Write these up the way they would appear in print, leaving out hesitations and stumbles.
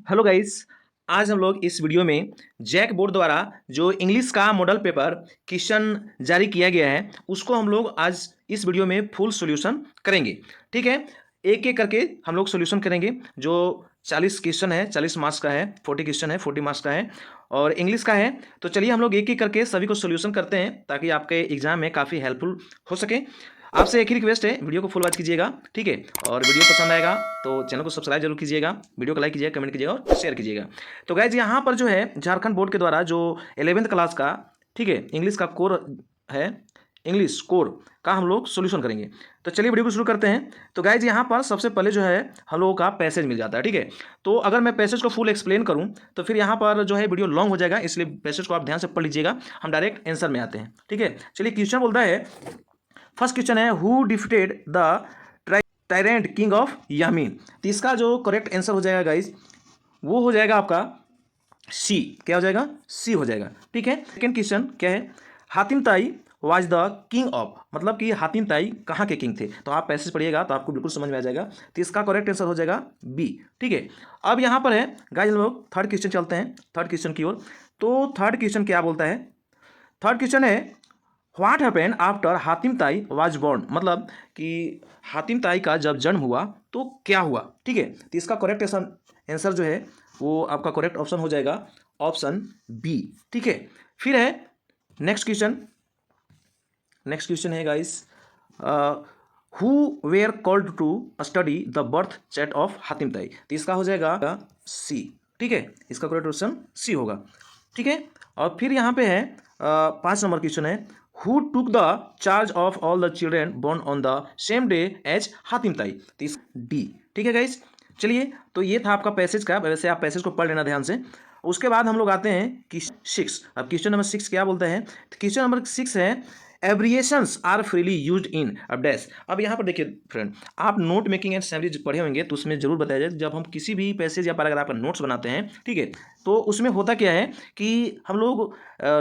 Hello guys. आज हम लोग इस वीडियो में जैक बोर्ड द्वारा जो इंग्लिश का मॉडल पेपर क्वेश्चन जारी किया गया है उसको हम लोग आज इस वीडियो में फुल सॉल्यूशन करेंगे। ठीक है, एक एक करके हम लोग सॉल्यूशन करेंगे। जो 40 क्वेश्चन है, 40 मार्क्स का है, 40 क्वेश्चन है, 40 मार्क्स का है और इंग्लिश का है। तो चलिए हम लोग एक एक करके सभी को सॉल्यूशन करते हैं ताकि आपके एग्जाम में काफ़ी हेल्पफुल हो सके। आपसे एक ही रिक्वेस्ट है, वीडियो को फुल वॉच कीजिएगा। ठीक है, और वीडियो पसंद आएगा तो चैनल को सब्सक्राइब जरूर कीजिएगा, वीडियो को लाइक कीजिएगा, कमेंट कीजिएगा और शेयर कीजिएगा। तो गाइज यहाँ पर जो है झारखंड बोर्ड के द्वारा जो 11th क्लास का, ठीक है, इंग्लिश का कोर है, इंग्लिश कोर का हम लोग सोल्यूशन करेंगे। तो चलिए वीडियो को शुरू करते हैं। तो गाइज यहाँ पर सबसे पहले जो है हम लोगों का पैसेज मिल जाता है। ठीक है, तो अगर मैं पैसेज को फुल एक्सप्लेन करूँ तो फिर यहाँ पर जो है वीडियो लॉन्ग हो जाएगा, इसलिए पैसेज को आप ध्यान से पढ़ लीजिएगा। हम डायरेक्ट आंसर में आते हैं। ठीक है, चलिए क्वेश्चन बोलता है, फर्स्ट क्वेश्चन है who defeated the tyrant king of Yamin. तो इसका जो करेक्ट आंसर हो जाएगा गाइज वो हो जाएगा आपका सी। क्या हो जाएगा? सी हो जाएगा। ठीक है, सेकेंड क्वेश्चन क्या है, हातिम ताई वाज द किंग ऑफ, मतलब कि हातिम ताई कहाँ के किंग थे। तो आप पैसेज पढ़िएगा तो आपको बिल्कुल समझ में आ जाएगा। तो इसका करेक्ट आंसर हो जाएगा बी। ठीक है, अब यहाँ पर है गाइज हम लोग थर्ड क्वेश्चन चलते हैं, थर्ड क्वेश्चन की ओर। तो थर्ड क्वेश्चन क्या बोलता है, थर्ड क्वेश्चन है व्हाट हैपेंड आफ्टर हातिम ताई वाज बॉर्न, मतलब कि हातिम ताई का जब जन्म हुआ तो क्या हुआ। ठीक है, तो इसका करेक्ट आंसर जो है वो आपका करेक्ट ऑप्शन हो जाएगा ऑप्शन बी। ठीक है, फिर है नेक्स्ट क्वेश्चन। नेक्स्ट क्वेश्चन है guys, who were called to study the birth chart of Hatim Tai. तो इसका हो जाएगा सी। ठीक है, इसका करेक्ट ऑप्शन सी होगा। ठीक है, और फिर यहाँ पे है 5 नंबर क्वेश्चन है, who took the charge of all the children born on the same day as Hatim Tai. तो इस डी। ठीक है गाइस, चलिए तो ये था आपका पैसेज का, वैसे आप पैसेज को पढ़ लेना ध्यान से। उसके बाद हम लोग आते हैं कि 6। अब क्वेश्चन नंबर 6 क्या बोलते हैं, तो क्वेश्चन नंबर 6 है abbreviations are freely used in a dash. अब यहाँ पर देखिए फ्रेंड, आप नोट मेकिंग एंड समरी पढ़े होंगे तो उसमें जरूर बताया जाए जब हम किसी भी पैसेज या पैराग्राफ का नोट्स बनाते हैं, ठीक है, तो उसमें होता क्या है कि हम लोग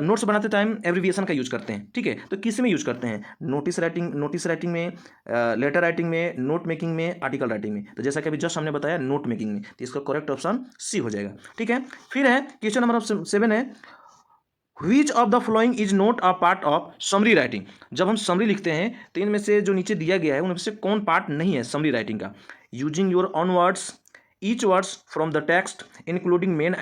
नोट्स बनाते टाइम एब्रिविएशन का यूज करते हैं। ठीक है, तो किस में यूज करते हैं, नोटिस राइटिंग में, लेटर राइटिंग में, नोट मेकिंग में, आर्टिकल राइटिंग में। तो जैसा कि अभी जस्ट हमने बताया नोट मेकिंग में, तो इसका करेक्ट ऑप्शन सी हो जाएगा। ठीक है, फिर है क्वेश्चन नंबर 7 है which of the following is not a part of summary writing. जब हम समरी लिखते हैं तो इनमें से जो नीचे दिया गया है उनमें से कौन पार्ट नहीं है समरी राइटिंग का। Using your on words, each words from the text, including main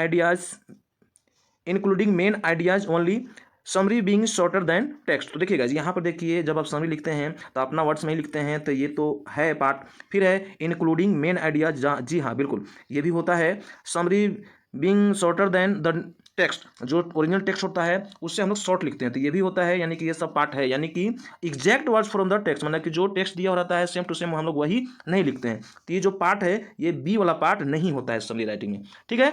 ideas only, summary being shorter than text. तो देखिएगा यहाँ पर देखिए, जब आप समरी लिखते हैं तो अपना वर्ड्स में ही लिखते हैं, तो ये तो है पार्ट। फिर है इंक्लूडिंग मेन आइडियाज, जी हाँ बिल्कुल ये भी होता है। Summary being shorter than the text, जो ओरिजिनल टेक्स्ट होता है उससे हम लोग शॉर्ट लिखते हैं, तो ये भी होता है, यानी कि ये सब पार्ट है। यानी कि exact words from the text, मतलब कि जो टेक्स्ट दिया हो रहता है सेम टू सेम हम लोग वही नहीं लिखते हैं। तो ये जो पार्ट है ये बी वाला पार्ट नहीं होता है समरी राइटिंग में। ठीक है,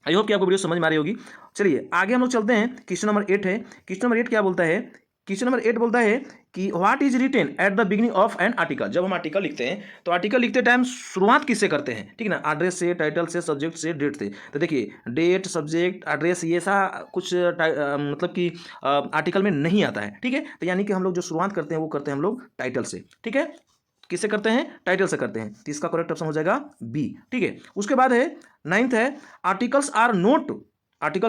आई होप कि आपको वीडियो समझ में आ रही होगी। चलिए आगे हम लोग चलते हैं, क्वेश्चन नंबर 8 है। क्वेश्चन नंबर 8 क्या बोलता है, क्वेश्चन नंबर 8 बोलता है कि what is written at the beginning of an article. जब हम आर्टिकल लिखते हैं तो आर्टिकल लिखते टाइम शुरुआत किससे करते हैं, ठीक है ना, एड्रेस से, टाइटल से, सब्जेक्ट से, डेट से। तो देखिए डेट, सब्जेक्ट, एड्रेस ये सा कुछ मतलब कि आर्टिकल में नहीं आता है। ठीक है, तो यानी कि हम लोग जो शुरुआत करते हैं वो करते हैं हम लोग टाइटल से। ठीक है, किससे करते हैं, टाइटल से करते हैं, तो इसका करेक्ट ऑप्शन हो जाएगा बी। ठीक है, उसके बाद है 9th है articles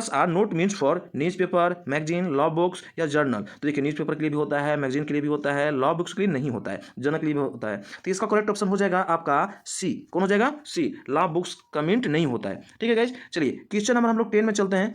are not means for newspaper, magazine, law books या जर्नल। तो देखिए न्यूज़पेपर के लिए भी होता है, मैगजीन के लिए भी होता है, लॉ बुक्स के लिए नहीं होता है, जर्नल के लिए भी होता है। तो इसका करेक्ट ऑप्शन हो जाएगा आपका सी। कौन हो जाएगा? सी, लॉ बुक्स का मिंट नहीं होता है। ठीक है गाइज, चलिए क्वेश्चन नंबर हम लोग 10 में चलते हैं।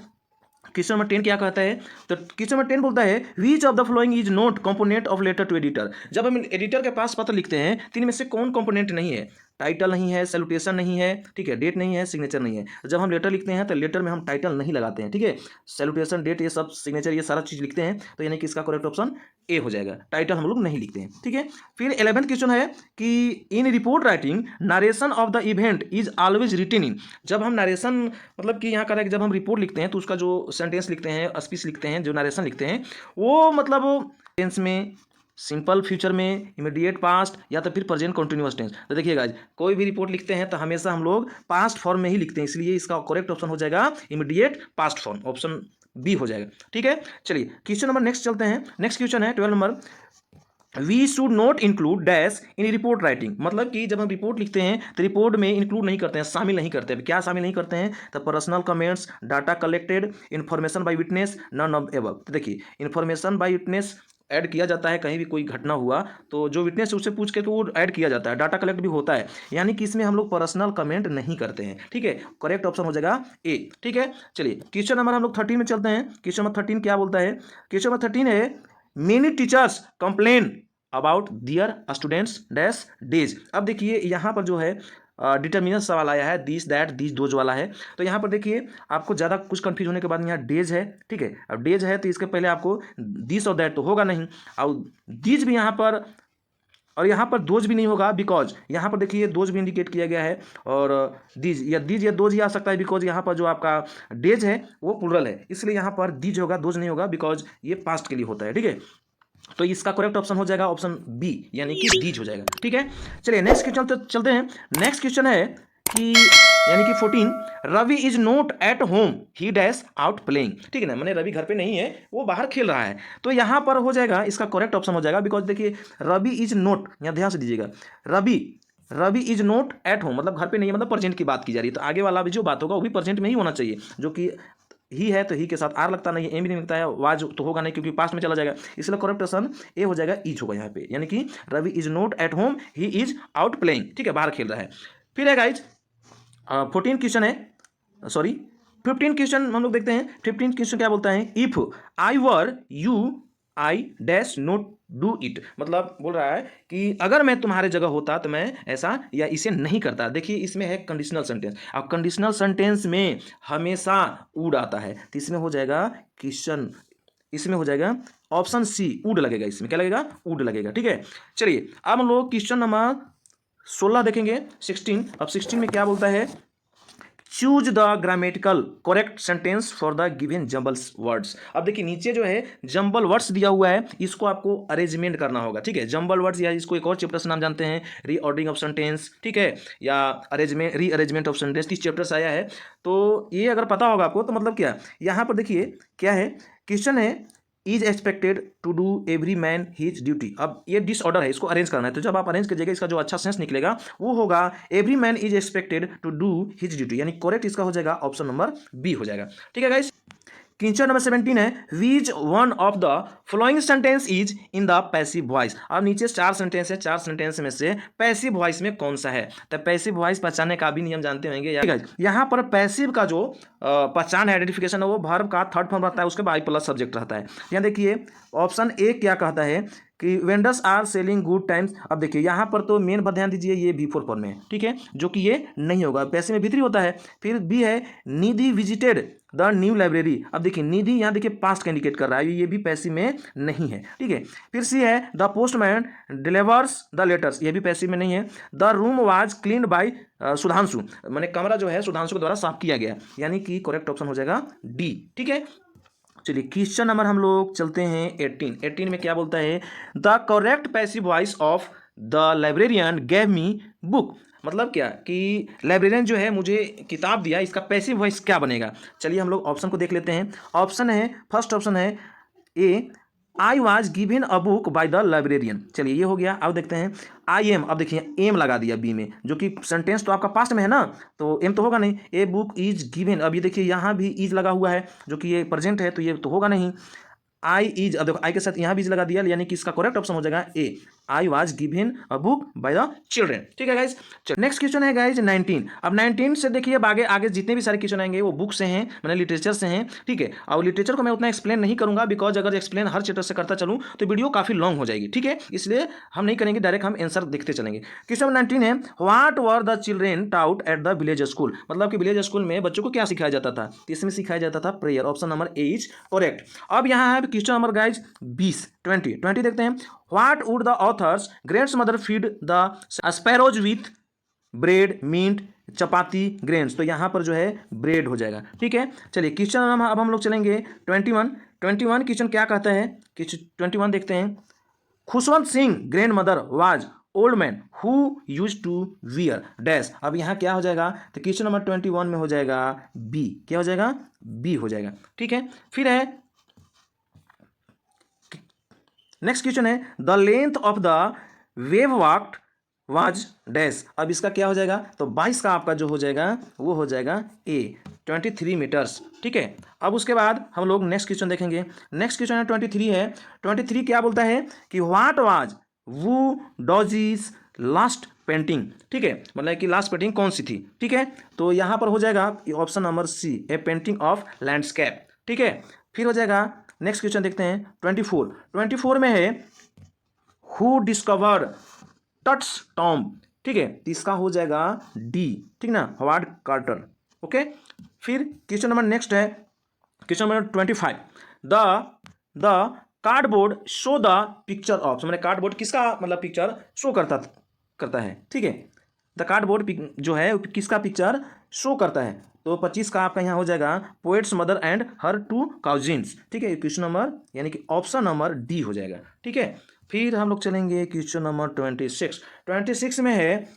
क्वेश्चन नंबर 10 क्या कहता है, तो क्वेश्चन नंबर 10 बोलता है which of the following is not component of letter to editor. जब हम एडिटर के पास पत्र लिखते हैं तो इनमें से कौन कंपोनेंट नहीं है, टाइटल नहीं है, सैल्यूटेशन नहीं है, ठीक है, डेट नहीं है, सिग्नेचर नहीं है। जब हम लेटर लिखते हैं तो लेटर में हम टाइटल नहीं लगाते हैं, ठीक है, सैल्यूटेशन, डेट, ये सब, सिग्नेचर, ये सारा चीज लिखते हैं, तो यानी कि इसका करेक्ट ऑप्शन ए हो जाएगा, टाइटल हम लोग नहीं लिखते हैं। ठीक है, फिर 11th क्वेश्चन है कि in report writing narration of the event is always written in. जब हम नरेशन, मतलब कि यहाँ कह रहा है कि जब हम रिपोर्ट लिखते हैं तो उसका जो सेंटेंस लिखते हैं, स्पीच लिखते हैं, जो नरेशन लिखते हैं वो मतलब टेंस में, सिंपल फ्यूचर में, इमीडिएट पास्ट या तो फिर प्रेजेंट कंटिन्यूअस टेंस। तो देखिए गाइस, कोई भी रिपोर्ट लिखते हैं तो हमेशा हम लोग पास्ट फॉर्म में ही लिखते हैं, इसलिए इसका करेक्ट ऑप्शन हो जाएगा immediate past form, option B हो जाएगा। ठीक है, चलिए क्वेश्चन नंबर नेक्स्ट चलते हैं। नेक्स्ट क्वेश्चन है 12 number, we should not include dash in report writing, मतलब कि जब हम रिपोर्ट लिखते हैं तो रिपोर्ट में इंक्लूड नहीं करते हैं, शामिल नहीं करते हैं। क्या शामिल नहीं करते हैं? तो personal comments, data collected, information by witness, none of above. तो देखिए इन्फॉर्मेशन बाय विटनेस ऐड किया जाता है, कहीं भी कोई घटना हुआ तो जो विटनेस उससे पूछ के तो वो ऐड किया जाता है, डाटा कलेक्ट भी होता है, यानी कि इसमें हम लोग पर्सनल कमेंट नहीं करते हैं। ठीक है, करेक्ट ऑप्शन हो जाएगा ए। ठीक है, चलिए क्वेश्चन नंबर हम लोग 13 में चलते हैं। क्वेश्चन नंबर 13 क्या बोलता है? क्वेश्चन नंबर 13 है many teachers complain about their students dash days. अब देखिए यहाँ पर जो है डिटर्मिनेंट सवाल आया है, दिस दैट दिस दोज वाला है। तो यहाँ पर देखिए आपको ज़्यादा कुछ कंफ्यूज होने के बाद यहाँ डेज है। ठीक है, अब डेज है तो इसके पहले आपको दिस और दैट तो होगा नहीं, और दीज भी यहाँ पर, और यहाँ पर दोज भी नहीं होगा, बिकॉज यहाँ पर देखिए दोज भी इंडिकेट किया गया है, और दीज या दोज ही आ सकता है, बिकॉज यहाँ पर जो आपका डेज है वो प्लूरल है, इसलिए यहाँ पर दीज होगा, दोज नहीं होगा, बिकॉज ये पास्ट के लिए होता है। ठीक है, तो इसका करेक्ट ऑप्शन हो जाएगा ऑप्शन बी, यानी कि दीज हो जाएगा। ठीक है, चलिए नेक्स्ट क्वेश्चन चलते हैं। नेक्स्ट क्वेश्चन है कि यानी कि 14, Ravi is not at home he dash out playing. ठीक है ना, मैंने रवि घर पे नहीं है, वो बाहर खेल रहा है। तो यहाँ पर हो जाएगा, इसका करेक्ट ऑप्शन हो जाएगा, बिकॉज देखिए रवि इज नॉट, यहाँ ध्यान से दीजिएगा, Ravi is not at home मतलब घर पे नहीं है, मतलब प्रेजेंट की बात की जा रही है, तो आगे वाला भी जो बात होगा वो भी प्रेजेंट में ही होना चाहिए, जो कि ही है तो ही के साथ आर लगता नहीं है, एम भी नहीं लगता है, वाज तो होगा नहीं क्योंकि पास्ट में चला जाएगा, इसलिए करेक्ट ऑप्शन ए हो जाएगा, इज होगा यहाँ पे, यानी कि Ravi is not at home he is out playing. ठीक है, बाहर खेल रहा है। फिर है गाइज 14 क्वेश्चन है, सॉरी 15 क्वेश्चन हम लोग देखते हैं। 15 क्वेश्चन क्या बोलता है? If I were you I dash not do it, मतलब बोल रहा है कि अगर मैं तुम्हारे जगह होता तो मैं ऐसा या इसे नहीं करता। देखिए इसमें है कंडीशनल सेंटेंस, अब कंडीशनल सेंटेंस में हमेशा वुड आता है, तो इसमें हो जाएगा क्वेश्चन, इसमें हो जाएगा ऑप्शन सी, वुड लगेगा, इसमें क्या लगेगा? वुड लगेगा। ठीक है, चलिए अब हम लोग क्वेश्चन नंबर 16 देखेंगे। 16, अब 16 में क्या बोलता है? Choose the grammatical correct sentence for the given jumbles words. अब देखिए नीचे जो है जंबल वर्ड्स दिया हुआ है, इसको आपको अरेंजमेंट करना होगा। ठीक है, जंबल वर्ड्स या इसको एक और चैप्टर से नाम जानते हैं, रीऑर्डरिंग ऑफ सेंटेंस, ठीक है, या arrangement rearrangement of sentence, 30 chapter से आया है। तो ये अगर पता होगा आपको तो मतलब क्या, यहाँ पर देखिए क्या है, क्वेश्चन है is expected to do every man his duty. अब ये डिसऑर्डर है, इसको अरेंज करना है, तो जब आप अरेंज कीजिएगा इसका जो अच्छा सेंस निकलेगा वो होगा every man is expected to do his duty, यानी करेक्ट इसका हो जाएगा ऑप्शन नंबर बी हो जाएगा। ठीक है गाइस, क्वेश्चन नंबर 17 है which one of the following sentence is in the passive voice. अब नीचे 4 सेंटेंस है, 4 सेंटेंस में से पैसिव वॉइस में कौन सा है? तो पैसिव वॉइस पहचानने का भी नियम जानते होंगे। यहाँ पर पैसिव का जो पहचान है, आइडेंटिफिकेशन है, वो वर्ब का थर्ड फॉर्म रहता है, उसके बाद आई प्लस सब्जेक्ट रहता है। यहाँ देखिए ऑप्शन ए क्या कहता है कि vendors are selling good times. अब देखिए यहाँ पर तो मेन पर ध्यान दीजिए, ये V4 फॉर्म में है, ठीक है, जो कि ये नहीं होगा, पैसे में भीतरी होता है। फिर बी है निधि विजिटेड द न्यू लाइब्रेरी। अब देखिए निधि यहाँ देखिए पास्ट का इंडिकेट कर रहा है, ये भी पैसिव में नहीं है, ठीक है। फिर सी है the postman delivers the letters, ये भी पैसिव में नहीं है। The room was cleaned by Sudhanshu, मैंने कमरा जो है सुधांशु के द्वारा साफ किया गया, यानी कि करेक्ट ऑप्शन हो जाएगा डी। ठीक है, चलिए क्वेश्चन नंबर हम लोग चलते हैं 18 में क्या बोलता है the correct passive voice of the librarian gave me book. मतलब क्या कि लाइब्रेरियन जो है मुझे किताब दिया, इसका पैसिव वॉइस क्या बनेगा? चलिए हम लोग ऑप्शन को देख लेते हैं। ऑप्शन है, फर्स्ट ऑप्शन है A I was given a book by the librarian, चलिए ये हो गया। अब देखते हैं आई एम, अब देखिए एम लगा दिया बी में, जो कि सेंटेंस तो आपका पास्ट में है ना, तो एम तो होगा नहीं। ए बुक इज गिवन, अब ये देखिए यहाँ भी इज लगा हुआ है, जो कि ये प्रेजेंट है, तो ये तो होगा नहीं। आई इज, अब देखो आई के साथ यहाँ भी इज लगा दिया, यानी कि इसका करेक्ट ऑप्शन हो जाएगा A I was given a book by the children. ठीक है गाइज, नेक्स्ट क्वेश्चन है गाइज 19। अब 19 से देखिए आगे आगे जितने भी सारे क्वेश्चन आएंगे वो बुक से हैं, मैंने लिटरेचर से हैं, ठीक है। और लिटरेचर को मैं उतना एक्सप्लेन नहीं करूंगा, बिकॉज अगर एक्सप्लेन हर चैप्टर से करता चलूँ तो वीडियो काफी लॉन्ग हो जाएगी, ठीक है, इसलिए हम नहीं करेंगे, डायरेक्ट हम आंसर देखते चलेंगे। क्वेश्चन 19 है what were the children taut at the village school. मतलब कि विलेज स्कूल में बच्चों को क्या सिखाया जाता था? इसमें सिखाया जाता था prayer, option number A is correct. अब यहाँ है क्वेश्चन नंबर गाइज 20 देखते हैं what would the author's greats mother feed the sparrows with bread meat chapati grains, तो यहाँ पर जो है ब्रेड हो जाएगा, ठीक है। चलिए क्वेश्चन अब हम लोग चलेंगे 21 क्वेश्चन क्या कहता है? 21 देखते हैं Khushwant Singh grand mother was old man who use to wear dash. अब यहाँ क्या हो जाएगा? तो क्वेश्चन नंबर 21 में हो जाएगा बी, क्या हो जाएगा? बी हो जाएगा, ठीक है। फिर है नेक्स्ट क्वेश्चन है the length of the wave walked was dash. अब इसका क्या हो जाएगा, तो 22 का आपका जो हो जाएगा वो हो जाएगा ए 23 मीटर्स। ठीक है, अब उसके बाद हम लोग नेक्स्ट क्वेश्चन देखेंगे। नेक्स्ट क्वेश्चन है 23 है। 23 क्या बोलता है कि what was Wu Daozi's last painting. ठीक है, मतलब कि लास्ट पेंटिंग कौन सी थी। ठीक है, तो यहाँ पर हो जाएगा option number C, a painting of landscape. ठीक है, फिर हो जाएगा नेक्स्ट क्वेश्चन देखते हैं 24 में है हु डिस्कवर्ड टट्स टॉम्ब। ठीक है, तो इसका हो जाएगा डी, ठीक ना, हॉवर्ड कार्टर। ओके, फिर क्वेश्चन नंबर नेक्स्ट है question number 25 the cardboard show the picture of. मैंने कार्डबोर्ड किसका मतलब पिक्चर शो करता है। ठीक है, द कार्डबोर्ड जो है किसका पिक्चर शो करता है, तो 25 का आपका यहाँ हो जाएगा पोएट्स मदर एंड हर 2 काउजिन्स। ठीक है, क्वेश्चन नंबर यानी कि ऑप्शन नंबर डी हो जाएगा। ठीक है, फिर हम लोग चलेंगे क्वेश्चन नंबर 26 में है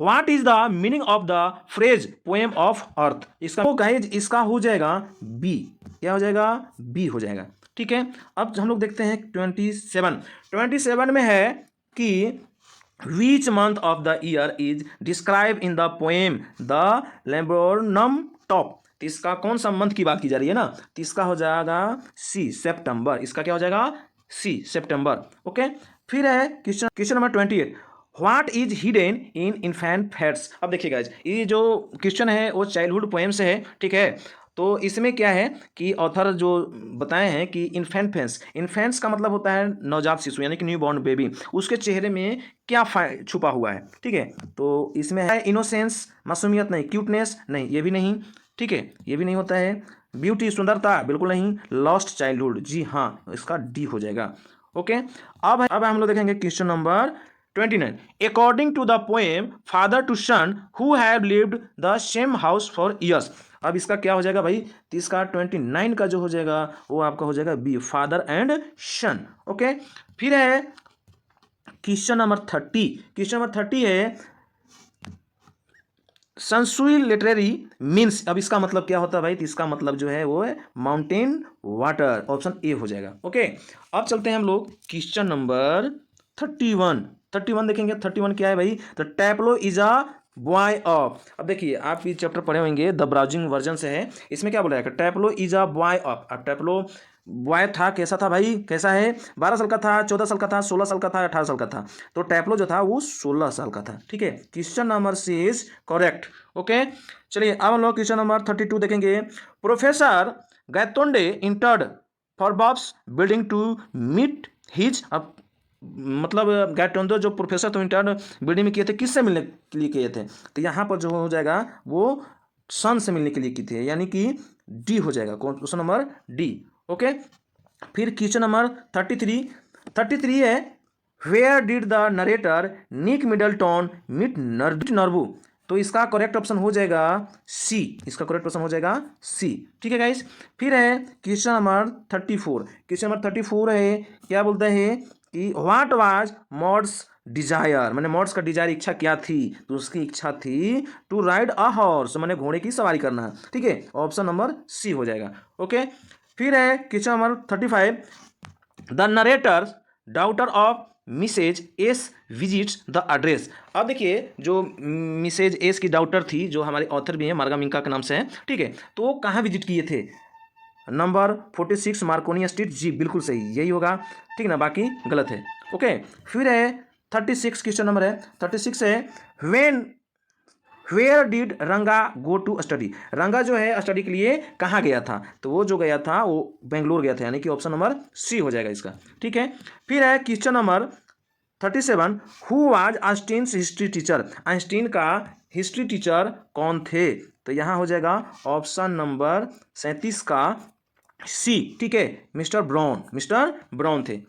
what is the meaning of the phrase poem of earth. इसका तो गाइज इसका हो जाएगा बी, क्या हो जाएगा बी हो जाएगा। ठीक है, अब हम लोग देखते हैं 27 में है कि which month of the year is described in the poem the laburnum top। तो इसका कौन सा मंथ की बात की जा रही है ना, तो इसका हो जाएगा सी सितंबर। इसका क्या हो जाएगा सी सितंबर। ओके, फिर है question number 28 what is hidden in infant fats. अब देखिएगा ये जो क्वेश्चन है वो चाइल्डहुड पोएम से है। ठीक है, तो इसमें क्या है कि ऑथर जो बताए हैं कि इन्फेंट्स का मतलब होता है नवजात शिशु यानी कि न्यू बॉर्न बेबी, उसके चेहरे में क्या छुपा हुआ है। ठीक है, तो इसमें है इनोसेंस, मासूमियत नहीं, क्यूटनेस नहीं, ये भी नहीं। ठीक है, ये भी नहीं होता है, ब्यूटी सुंदरता बिल्कुल नहीं, लॉस्ट चाइल्डहुड, जी हाँ, इसका डी हो जाएगा। ओके, अब हम लोग देखेंगे question number 29 according to the poem father to son who have lived the same house for years. अब इसका क्या हो जाएगा भाई, तो इसका 29 का जो हो जाएगा वो आपका हो जाएगा B, father and son. Okay, फिर है क्वेश्चन नंबर 30 है संसुई लिटरेरी मीन्स। अब इसका मतलब क्या होता है भाई, तो इसका मतलब जो है वो है माउंटेन वाटर, ऑप्शन ए हो जाएगा। ओके, अब चलते हैं हम लोग क्वेश्चन नंबर 31 देखेंगे। 31 क्या है भाई, तो टैपलो इज अ बॉय ऑफ। अब देखिए आप ये चैप्टर पढ़े होंगे द ब्राउजिंग वर्जन से है, इसमें क्या बोला है टैपलो इज अ बॉय ऑफ। अब टैपलो बॉय था, कैसा था भाई, कैसा है, 12 साल का था, 14 साल का था, 16 साल का था, 18 साल का था, तो टैपलो जो था वो 16 साल का था। ठीक है, question number C is correct. Okay, चलिए अब हम लोग क्वेश्चन नंबर 32 देखेंगे। Professor Gaitonde entered Forbes building to meet his. अब मतलब गैटोंडे जो प्रोफेसर तो इंटर्न बिल्डिंग में किए थे, किससे मिलने के लिए किए थे, तो यहाँ पर जो हो जाएगा वो सन से मिलने के लिए की थे, यानी कि डी हो जाएगा, क्वेश्चन नंबर डी। ओके, फिर क्वेश्चन नंबर 33 है where did the narrator Nick Middleton meet Norbu. तो इसका करेक्ट ऑप्शन हो जाएगा सी, इसका करेक्ट ऑप्शन हो जाएगा सी। ठीक है गाइस, फिर है क्वेश्चन नंबर 34 है, क्या बोलता है कि व्हाट वाज मॉड्स डिजायर, मैंने मॉड्स का डिजायर इच्छा क्या थी, तो उसकी इच्छा थी टू राइड अ हॉर्स, मैंने घोड़े की सवारी करना। ठीक है, ऑप्शन नंबर सी हो जाएगा। ओके, फिर है question number 35 the narrator daughter of Mrs S visits the address. अब देखिए जो मिसेज एस की डॉटर थी, जो हमारे ऑथर भी हैं मार्गा मिंका के नाम से है। ठीक है, तो वो कहाँ विजिट किए थे, नंबर 46 मार्कोनी स्ट्रीट, जी बिल्कुल सही यही होगा। ठीक ना, बाकी गलत है। ओके, फिर है 36 क्वेश्चन नंबर है 36 है वेयर डिड रंगा गो टू स्टडी। रंगा जो है स्टडी के लिए कहाँ गया था, तो वो जो गया था वो बेंगलोर गया था, यानी कि ऑप्शन नंबर सी हो जाएगा इसका। ठीक है, फिर है question number 37 who was Einstein's history teacher. Einstein का हिस्ट्री टीचर कौन थे, तो यहाँ हो जाएगा ऑप्शन नंबर 37 का सी। ठीक है, मिस्टर ब्राउन थे।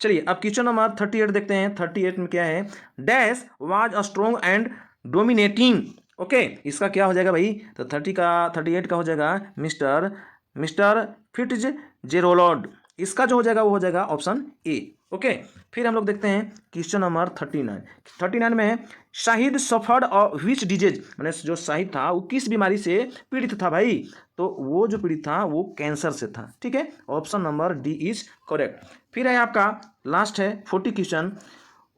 चलिए अब क्वेश्चन नंबर 38 देखते हैं। 38 में क्या है, dash was a strong and dominating. Okay, इसका क्या हो जाएगा भाई, तो 38 का हो जाएगा मिस्टर फिट्जजेरोल्ड। इसका जो हो जाएगा वो हो जाएगा ऑप्शन ए। ओके, फिर हम लोग देखते हैं क्वेश्चन नंबर 39 में है शाहिद सफर्ड और विच डिजीज, मैंने जो शाहिद था वो किस बीमारी से पीड़ित था भाई, तो वो जो पीड़ित था वो कैंसर से था। ठीक है, option number D is correct. फिर है आपका लास्ट है 40 question,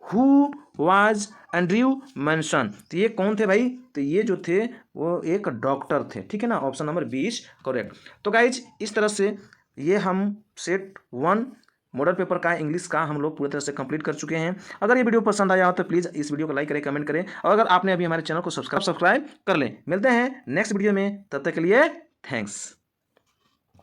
who was Andrew Manson, तो ये कौन थे भाई, तो ये जो थे वो एक डॉक्टर थे। ठीक है ना, option number B is correct. तो गाइज इस तरह से ये हम सेट 1 मॉडल पेपर का इंग्लिश का हम लोग पूरी तरह से कंप्लीट कर चुके हैं। अगर ये वीडियो पसंद आया हो तो प्लीज़ इस वीडियो को लाइक करें, कमेंट करें, और अगर आपने अभी हमारे चैनल को सब्सक्राइब कर लें। मिलते हैं नेक्स्ट वीडियो में, तब तक के लिए थैंक्स।